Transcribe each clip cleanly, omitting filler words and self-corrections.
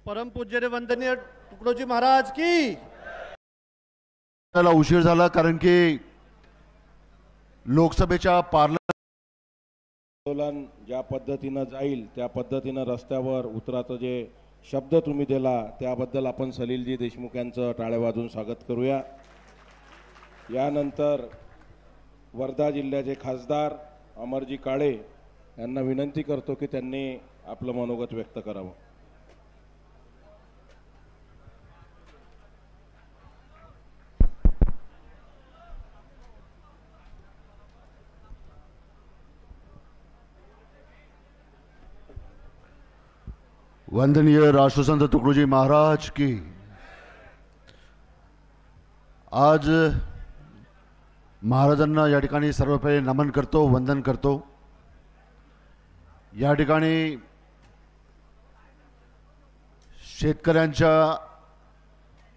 परमपूज्य वंदनीय तुकडोजी महाराज की त्याला उशीर झाला कारण की लोकसभेच्या आंदोलन ज्या पद्धतीनं जाईल त्या पद्धतीनं रस्त्यावर उतराचं जे शब्द तुम्ही दिला त्याबद्दल आपण सलीलजी देशमुख यांचं टाळ्या वाजवून स्वागत करूया। यानंतर वर्धा जिल्ह्याचे खासदार अमरजी काळे यांना विनंती करतो की त्यांनी आपलं मनोगत व्यक्त करावं। वंदनीय राष्ट्रसंत तुकडोजी महाराज की आज महाराजांना या ठिकाणी सर्वपहिले नमन करतो, वंदन करतो। या ठिकाणी शेतकऱ्यांच्या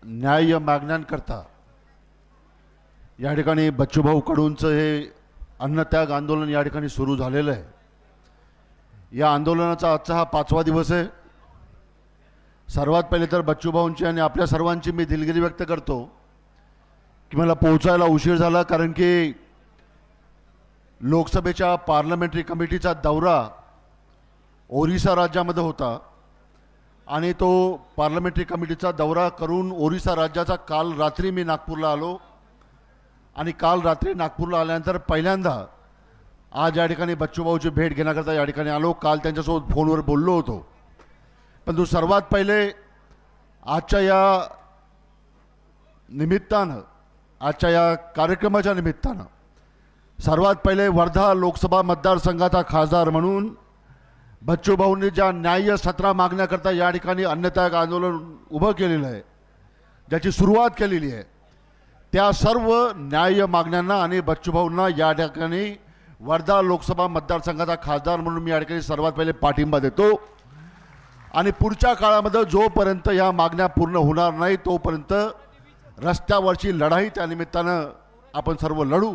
न्याय मागण्यांकरता या ठिकाणी बच्चूभाऊ कडूंचं हे अन्नत्याग आंदोलन या ठिकाणी सुरू झालेलं आहे। या आंदोलनाचा आजचा हा 5वा दिवस आहे। सर्वात पहिले तर बच्चूभाऊंची आणि आपल्या सर्वांची मी दिलगिरी व्यक्त करतो की मला पोहोचायला उशीर झाला कारण की लोकसभेच्या पार्लमेंटरी कमिटीचा दौरा ओरिसा राज्यामध्ये होता आणि तो पार्लमेंटरी कमिटीचा दौरा करून ओरिसा राज्याचा काल रात्री मी नागपूरला आलो आणि काल रात्री नागपूरला आल्यानंतर पहिल्यांदा आज या ठिकाणी बच्चूभाऊची भेट घेण्याकरता या ठिकाणी आलो। काल त्यांच्यासोबत फोनवर बोललो होतो, परंतु सर्वात पहिले आजच्या या निमित्तानं, आजच्या या कार्यक्रमाच्या निमित्तानं सर्वात पहिले वर्धा लोकसभा मतदारसंघाचा खासदार म्हणून बच्चूभाऊंनी ज्या न्याय्य 17 मागण्याकरता या ठिकाणी अन्नत्याग आंदोलन उभं केलेलं आहे, ज्याची सुरुवात केलेली आहे, त्या सर्व न्याय्य मागण्यांना आणि बच्चूभाऊंना या ठिकाणी वर्धा लोकसभा मतदारसंघाचा खासदार म्हणून मी या ठिकाणी सर्वात पहिले पाठिंबा देतो आणि पुढच्या काळामध्ये जोपर्यंत या मागण्या पूर्ण होणार नाही तोपर्यंत रस्त्यावरची लढाई त्या निमित्तानं आपण सर्व लढू,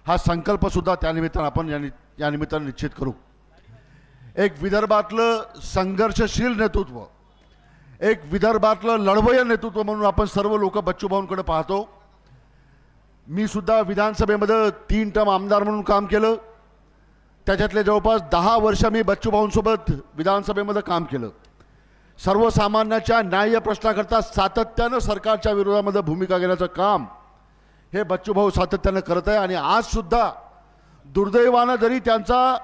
हा संकल्पसुद्धा त्या निमित्तानं आपण या निमित्तानं निश्चित करू। एक विदर्भातलं संघर्षशील नेतृत्व, एक विदर्भातलं लढवय्य नेतृत्व म्हणून आपण सर्व लोक बच्चूभाऊंकडे पाहतो। मी सुद्धा विधानसभेमध्ये 3 टर्म आमदार म्हणून काम केलं, त्याच्यातले जवळपास 10 वर्ष मी बच्चूभाऊंसोबत विधानसभेमध्ये काम केलं। सर्वसामान्याच्या न्याय्य प्रश्नाकरता सातत्यानं सरकारच्या विरोधामध्ये भूमिका घेण्याचं काम हे बच्चूभाऊ सातत्यानं करत आहे आणि आज सुद्धा दुर्दैवानं जरी त्यांचा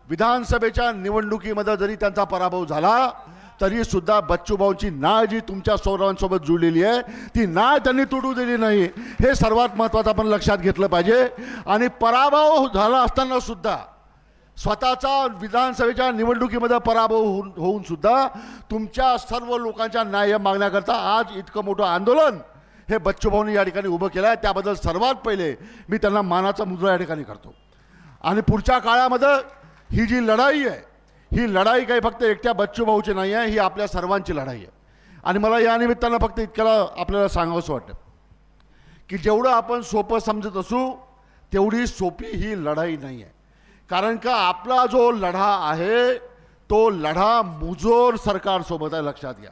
विधानसभेच्या निवडणुकीमध्ये जरी त्यांचा पराभव झाला तरी सुद्धा बच्चूभाऊंची नाळ जी तुमच्या सर्वांसोबत जुळलेली आहे ती नाळ त्यांनी तुटू दिली नाही, हे सर्वात महत्त्वाचं आपण लक्षात घेतलं पाहिजे। आणि पराभव झाला असताना सुद्धा स्वतःचा विधानसभेच्या निवडणुकीमध्ये पराभव होऊन सुद्धा तुमच्या सर्व लोकांच्या न्याय मागण्याकरता आज इतकं मोठं आंदोलन हे बच्चूभाऊंनी या ठिकाणी उभं केलं आहे, त्याबद्दल सर्वात पहिले मी त्यांना मानाचा मुजरा या ठिकाणी करतो। आणि पुढच्या काळामध्ये ही जी लढाई आहे, ही लढाई काही फक्त एकट्या बच्चूभाऊची नाही आहे, ही आपल्या सर्वांची लढाई आहे। आणि मला या निमित्तानं फक्त इतक्याला आपल्याला सांगावंसं वाटतं की जेवढं आपण सोपं समजत असू तेवढी सोपी ही लढाई नाही आहे, कारण का आपला जो लढा आहे तो लढा मुजोर सरकारसोबत आहे, लक्षात घ्या।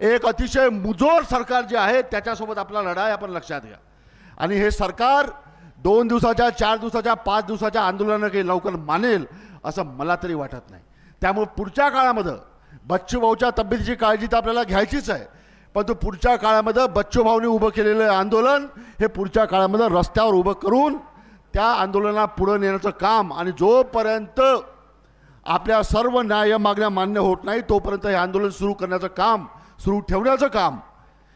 एक अतिशय मुजोर सरकार जे आहे त्याच्यासोबत आपला लढा आहे, आपण लक्षात घ्या। आणि हे सरकार 2 दिवसाच्या, 4 दिवसाच्या, 5 दिवसाच्या आंदोलनानं काही लवकर मानेल असं मला तरी वाटत नाही। त्यामुळे पुढच्या काळामध्ये बच्चूभाऊच्या तब्येतीची काळजी तर आपल्याला घ्यायचीच आहे, परंतु पुढच्या काळामध्ये बच्चूभाऊंनी उभं केलेलं आंदोलन हे पुढच्या काळामध्ये रस्त्यावर उभं करून त्या आंदोलनाला पुढे नेण्याचं काम आणि जोपर्यंत आपल्या सर्व न्याय मागण्या मान्य होत नाही तोपर्यंत हे आंदोलन सुरू करण्याचं काम, सुरू ठेवण्याचं काम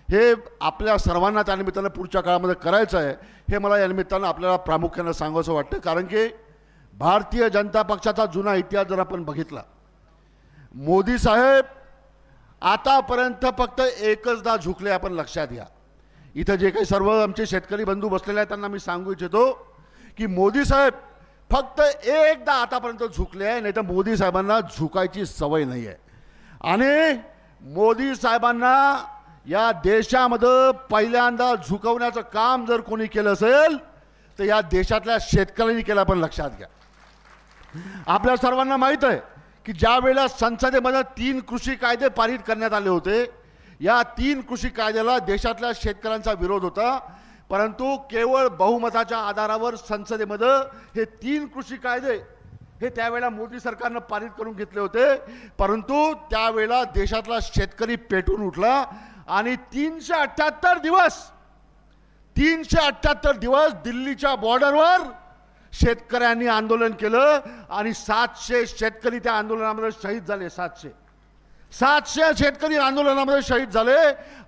हे आपल्या सर्वांना त्या निमित्तानं पुढच्या काळामध्ये करायचं आहे, हे मला या निमित्तानं आपल्याला प्रामुख्यानं सांगावंसं वाटतं। कारण की भारतीय जनता पक्षाचा जुना इतिहास जर आपण बघितला, मोदी साहेब आतापर्यंत फक्त एकचदा झुकले, आपण लक्षात घ्या। इथं जे काही सर्व आमचे शेतकरी बंधू बसलेले आहेत त्यांना मी सांगू इच्छितो की मोदी साहेब फक्त एकदा आतापर्यंत झुकले आहे, नाही तर मोदी साहेबांना झुकायची सवय नाही आहे। आणि मोदी साहेबांना या देशामध्ये पहिल्यांदा झुकवण्याचं काम जर कोणी केलं असेल तर या देशातल्या शेतकऱ्यांनी केलं, आपण लक्षात घ्या। आपल्या सर्वांना माहीत आहे की ज्या वेळेला संसदेमध्ये 3 कृषी कायदे पारित करण्यात आले होते, या 3 कृषी कायद्याला देशातल्या शेतकऱ्यांचा विरोध होता, परंतु केवळ बहुमताच्या आधारावर संसदेमध्ये हे 3 कृषी कायदे हे त्यावेळेला मोदी सरकारनं पारित करून घेतले होते। परंतु त्यावेळेला देशातला शेतकरी पेटून उठला आणि 378 दिवस दिल्लीच्या बॉर्डरवर शेतकऱ्यांनी आंदोलन केलं आणि 700 शेतकरी त्या आंदोलनामध्ये शहीद झाले। 700 शेतकरी आंदोलनामध्ये शहीद झाले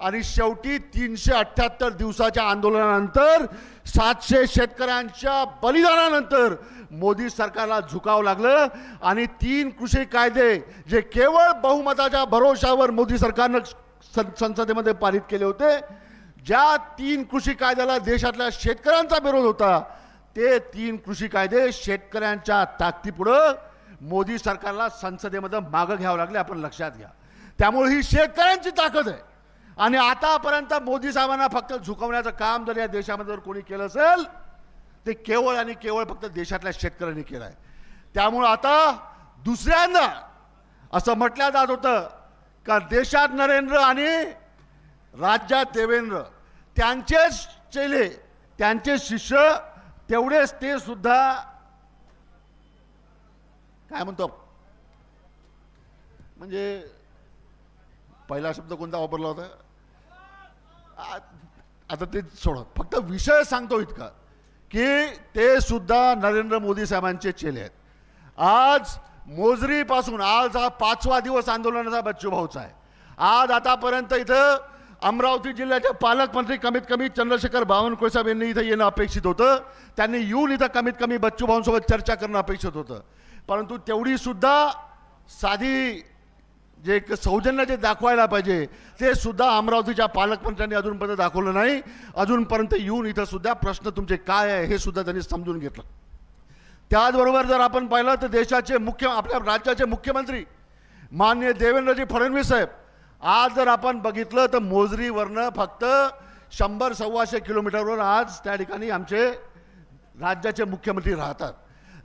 आणि शेवटी 378 दिवसाच्या आंदोलनानंतर 700 शेतकऱ्यांच्या बलिदानानंतर मोदी सरकारला झुकावं लागलं आणि 3 कृषी कायदे जे केवळ बहुमताच्या भरोशावर मोदी सरकारनं संसदेमध्ये पारित केले होते, ज्या 3 कृषी कायद्याला देशातल्या शेतकऱ्यांचा विरोध होता, ते 3 कृषी कायदे शेतकऱ्यांच्या ताकदीपुढे मोदी सरकारला संसदेमध्ये मागे घ्यावं लागले। आपण लक्षात घ्या। त्यामुळे ही शेतकऱ्यांची ताकद आहे आणि आतापर्यंत मोदी साहेबांना फक्त झुकवण्याचं काम जर या देशामध्ये कोणी केलं असेल ते केवळ आणि केवळ फक्त देशातल्या शेतकऱ्यांनी केलं आहे। त्यामुळे आता दुसऱ्यांदा असं म्हटलं जात होतं का देशात नरेंद्र आणि राज्यात देवेंद्र, त्यांचेच चेले त्यांचे शिष्य तेवढेच ते सुद्धा काय म्हणतो, म्हणजे पहिला शब्द कोणता वापरला होता, आता ते सोडा, फक्त विषय सांगतो इतका की ते सुद्धा नरेंद्र मोदी साहेबांचे चेले आहेत। आज मोजरीपासून आज हा 5वा दिवस आंदोलनाचा बच्चू भाऊचा आहे। आज आतापर्यंत इथं अमरावती जिल्ह्याचे पालकमंत्री कमीत कमी चंद्रशेखर बावनकुळे साहेब यांनी इथं येणं अपेक्षित होतं, त्यांनी येऊन इथं कमीत कमी बच्चू भाऊंसोबत चर्चा करणं अपेक्षित होतं, परंतु तेवढी सुद्धा साधी जे एक सौजन्य जे दाखवायला पाहिजे ते सुद्धा अमरावतीच्या पालकमंत्र्यांनी अजूनपर्यंत दाखवलं नाही। अजूनपर्यंत येऊन इथं सुद्धा प्रश्न तुमचे काय आहे हे सुद्धा त्यांनी समजून घेतलं। त्याचबरोबर जर आपण पाहिलं तर देशाचे आपल्या राज्याचे मुख्यमंत्री माननीय देवेंद्रजी फडणवीस साहेब, आज जर आपण बघितलं तर मोजरीवरनं फक्त 100-125 किलोमीटरवर आज त्या ठिकाणी आमचे राज्याचे मुख्यमंत्री राहतात।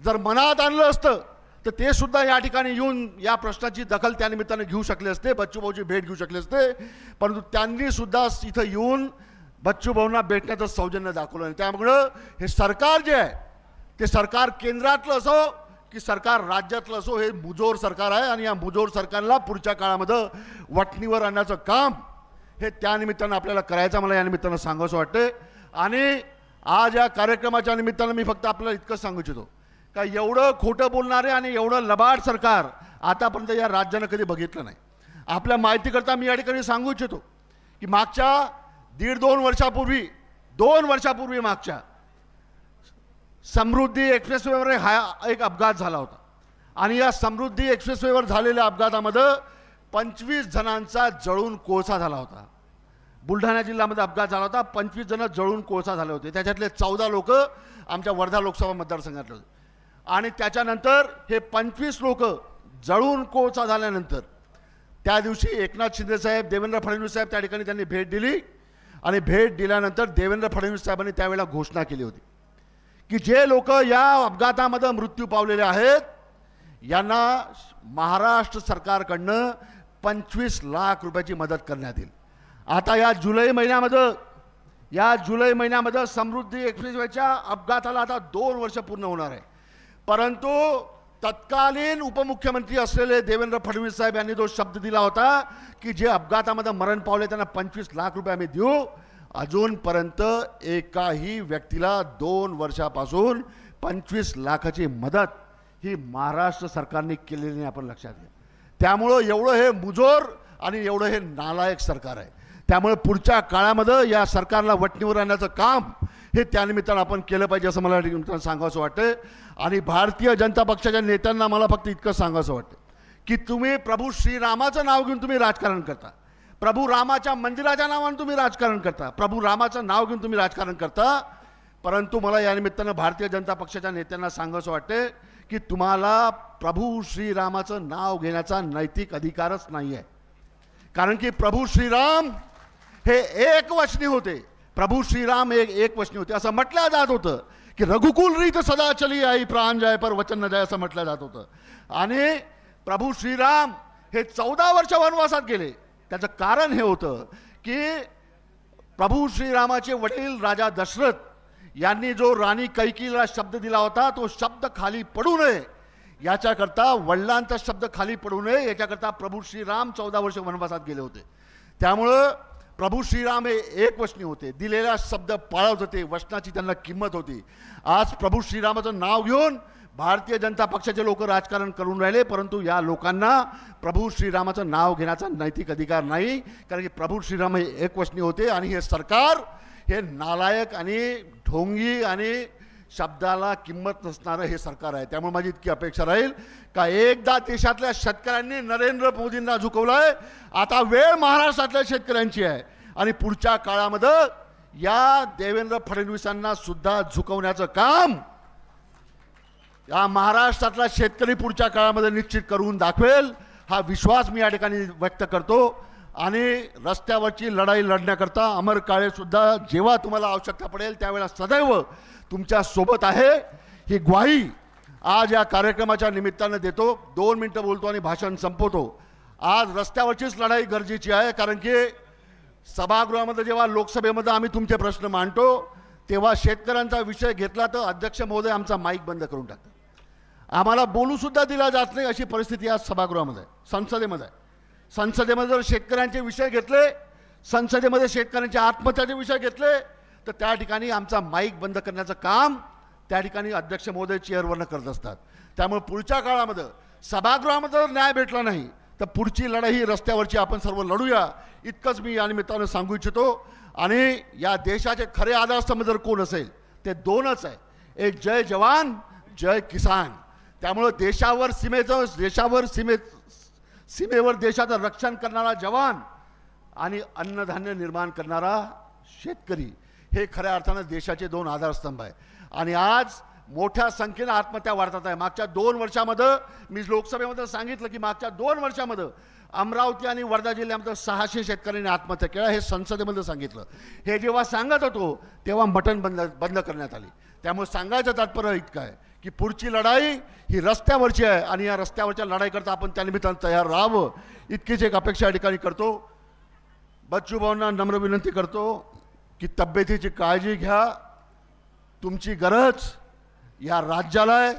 जर मनात आणलं असतं तर ते सुद्धा या ठिकाणी येऊन या प्रश्नाची दखल त्या निमित्ताने घेऊ शकले असते, बच्चू भाऊची भेट घेऊ शकले असते, परंतु त्यांनी सुद्धा इथं येऊन बच्चू भाऊंना भेटण्याचं सौजन्य दाखवलं नाही। त्यामुळे हे सरकार जे आहे ते सरकार केंद्रातलं असो की सरकार राज्यातलं असो, हे मुजोर सरकार आहे आणि या मुजोर सरकारला पुढच्या काळामध्ये वटणीवर आणण्याचं काम हे त्या निमित्तानं आपल्याला करायचं, मला या निमित्तानं सांगावंसं वाटतं। आणि आज या कार्यक्रमाच्या निमित्तानं मी फक्त आपल्याला इतकं सांगू इच्छितो का एवढं खोटं बोलणारे आणि एवढं लबाड सरकार आतापर्यंत या राज्यानं कधी बघितलं नाही। आपल्या माहितीकरता मी या ठिकाणी सांगू इच्छितो की मागच्या 1.5-2 वर्षापूर्वी 2 वर्षापूर्वी मागच्या समृद्धी एक्सप्रेसवेवर एक अपघात झाला होता आणि या समृद्धी एक्सप्रेसवेवर झालेल्या अपघातामध्ये 25 जणांचा जळून कोळसा झाला होता। बुलढाणा जिल्ह्यामध्ये अपघात झाला होता, 25 जण जळून कोळसा झाले होते, त्याच्यातले 14 लोक आमच्या वर्धा लोकसभा मतदारसंघातले होते। आणि त्याच्यानंतर हे 25 लोक जळून कोळसा झाल्यानंतर त्या दिवशी एकनाथ शिंदे साहेब, देवेंद्र फडणवीस साहेब त्या ठिकाणी त्यांनी भेट दिली आणि भेट दिल्यानंतर देवेंद्र फडणवीस साहेबांनी त्यावेळेला घोषणा केली होती की जे लोक या अपघातामध्ये मृत्यू पावलेले आहेत यांना महाराष्ट्र सरकारकडनं 25 लाख रुपयाची मदत करण्यात येईल। आता या जुलै महिन्यामध्ये समृद्धी एक्सप्रेसवेच्या अपघाताला आता 2 वर्ष पूर्ण होणार आहे, परंतु तत्कालीन उपमुख्यमंत्री असलेले देवेंद्र फडणवीस साहेब यांनी जो शब्द दिला होता की जे अपघातामध्ये मरण पावले त्यांना 25 लाख रुपये आम्ही देऊ, अजूनपर्यंत एकाही व्यक्तीला 2 वर्षापासून 25 लाखाची मदत ही महाराष्ट्र सरकारने केलेली नाही, आपण लक्षात घ्या। त्यामुळे एवढं हे मुजोर आणि एवढं हे नालायक सरकार आहे। त्यामुळे पुढच्या काळामध्ये या सरकारला वटणीवर आणण्याचं काम हे त्यानिमित्तानं आपण केलं पाहिजे असं मला सांगावंसं वाटतं। आणि भारतीय जनता पक्षाच्या नेत्यांना मला फक्त इतकं सांगावंसं वाटतं की तुम्ही प्रभू श्रीरामाचं नाव घेऊन तुम्ही राजकारण करता, प्रभू रामाच्या मंदिराच्या नावाने तुम्ही राजकारण करता, प्रभू रामाचं नाव घेऊन तुम्ही राजकारण करता, परंतु मला या निमित्तानं भारतीय जनता पक्षाच्या नेत्यांना सांगावंसं वाटतं की तुम्हाला प्रभू श्रीरामाचं नाव घेण्याचा नैतिक अधिकारच नाही आहे। कारण की प्रभू श्रीराम हे एकवचनी होते, प्रभू श्रीराम एकवचनी होते। असं म्हटलं जात होतं की रघुकुल रीत सदा चली आई, प्राण जाय पर वचन न जाय, असं म्हटलं जात होतं। आणि प्रभू श्रीराम हे 14 वर्ष वनवासात गेले. त्याचं कारण हे होतं की प्रभू श्रीरामाचे वडील राजा दशरथ यांनी जो राणी कैकेयीला शब्द दिला होता तो शब्द खाली पडू नये याच्याकरता, वडिलांचा शब्द खाली पडू नये याच्याकरता प्रभू श्रीराम 14 वर्ष वनवासात गेले होते. त्यामुळं प्रभू श्रीराम हे एकवचनी होते, दिलेला शब्द पाळत होते, वचनाची त्यांना किंमत होती. आज प्रभू श्रीरामाचं नाव घेऊन भारतीय जनता पक्षाचे लोक राजकारण करून राहिले, परंतु या लोकांना प्रभू श्रीरामाचं नाव घेण्याचा नैतिक अधिकार नाही, कारण की प्रभू श्रीराम हे एकवचनी होते. आणि हे सरकार हे नालायक आणि ढोंगी आणि शब्दाला किंमत नसणारं हे सरकार आहे. त्यामुळे माझी इतकी अपेक्षा राहील का एकदा देशातल्या शेतकऱ्यांनी नरेंद्र मोदींना झुकवलंय, आता वेळ महाराष्ट्रातल्या शेतकऱ्यांची आहे. आणि पुढच्या काळामध्ये या देवेंद्र फडणवीसांना सुद्धा झुकवण्याचं काम या महाराष्ट्रातला शेतकरी पुढच्या काळामध्ये निश्चित करून दाखवेल, हा विश्वास मी या ठिकाणी व्यक्त करतो. आणि रस्त्यावरची लढाई लढण्याकरता अमर काळे सुद्धा जेव्हा तुम्हाला आवश्यकता पडेल त्यावेळेला सदैव तुमच्या सोबत आहे, ही ग्वाही आज या कार्यक्रमाच्या निमित्तानं देतो. 2 मिनिटं बोलतो आणि भाषण संपवतो. आज रस्त्यावरचीच लढाई गरजेची आहे, कारण की सभागृहामध्ये जेव्हा लोकसभेमध्ये आम्ही तुमचे प्रश्न मांडतो तेव्हा शेतकऱ्यांचा विषय घेतला तर अध्यक्ष महोदय आमचा माईक बंद करून टाकतात, आम्हाला बोलूसुद्धा दिला जात नाही, अशी परिस्थिती आज सभागृहामध्ये आहे, संसदेमध्ये आहे. संसदेमध्ये जर शेतकऱ्यांचे विषय घेतले, संसदेमध्ये शेतकऱ्यांच्या आत्महत्याचे विषय घेतले तर त्या ठिकाणी आमचा माईक बंद करण्याचं काम त्या ठिकाणी अध्यक्ष महोदय चेअरवरनं करत असतात. त्यामुळे पुढच्या काळामध्ये सभागृहामध्ये जर न्याय भेटला नाही तर पुढची लढाई रस्त्यावरची आपण सर्व लढूया, इतकंच मी या निमित्तानं सांगू इच्छितो. आणि या देशाचे खरे आधारस्तंभ जर कोण असेल ते 2च आहे, एक जय जवान जय किसान. त्यामुळे देशावर सीमेवर देशाचं रक्षण करणारा जवान आणि अन्नधान्य निर्माण करणारा शेतकरी हे खऱ्या अर्थानं देशाचे 2 आधारस्तंभ आहे. आणि आज मोठ्या संख्येनं आत्महत्या वाढतात आहे. मागच्या 2 वर्षामध्ये मी लोकसभेमध्ये सांगितलं की मागच्या 2 वर्षामध्ये अमरावती आणि वर्धा जिल्ह्यामध्ये 600 शेतकऱ्यांनी आत्महत्या केल्या, हे संसदेमध्ये सांगितलं. हे जेव्हा सांगत होतो तेव्हा मटण बंद करण्यात आली. त्यामुळे सांगायचं तात्पर्य इतकं आहे की पुढची लढाई ही रस्त्यावरची आहे आणि या रस्त्यावरच्या लढाईकरता आपण त्यानिमित्तानं तयार राहावं, इतकीच एक अपेक्षा या ठिकाणी करतो. बच्चूभाऊंना नम्र विनंती करतो की तब्येतीची काळजी घ्या. तुमची गरज या राज्याला आहे,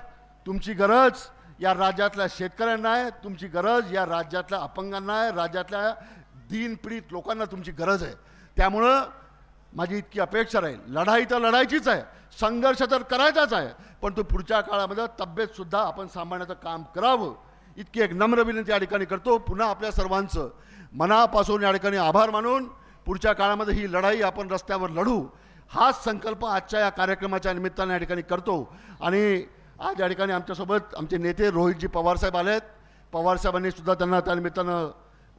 तुमची गरज या राज्यातल्या शेतकऱ्यांना आहे, तुमची गरज या राज्यातल्या अपंगांना आहे, राज्यातल्या दीनपीडित लोकांना तुमची गरज आहे. त्यामुळं माझी इतकी अपेक्षा राहील, लढाई तर लढायचीच आहे, संघर्ष तर करायचाच आहे, पण तो पुढच्या काळामध्ये तब्येतसुद्धा आपण सांभाळण्याचं काम करावं, इतकी एक नम्र विनंती या ठिकाणी करतो. पुन्हा आपल्या सर्वांचं मनापासून या ठिकाणी आभार मानून पुढच्या काळामध्ये ही लढाई आपण रस्त्यावर लढू, हाच संकल्प आजच्या या कार्यक्रमाच्या निमित्ताने या ठिकाणी करतो. आणि आज या ठिकाणी आमच्यासोबत आमचे नेते रोहितजी पवारसाहेब आलेत. पवारसाहेबांनी सुद्धा त्यांना त्या निमित्तानं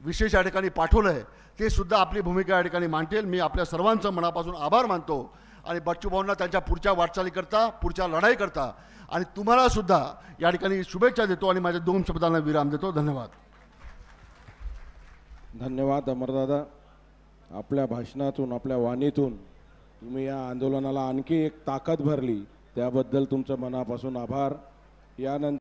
विशेष या ठिकाणी पाठवलं आहे, ते सुद्धा आपली भूमिका या ठिकाणी मांडतील. मी आपल्या सर्वांचं मनापासून आभार मानतो आणि बच्चूभाऊंना त्यांच्या पुढच्या वाटचालीकरता, पुढच्या लढाईकरता आणि तुम्हाला सुद्धा या ठिकाणी शुभेच्छा देतो आणि माझ्या 2 शब्दांना विराम देतो. धन्यवाद. धन्यवाद अमरदादा. आपल्या भाषणातून, आपल्या वाणीतून तुम्ही या आंदोलनाला आणखी एक ताकद भरली, त्याबद्दल तुमचं मनापासून आभार. यानंतर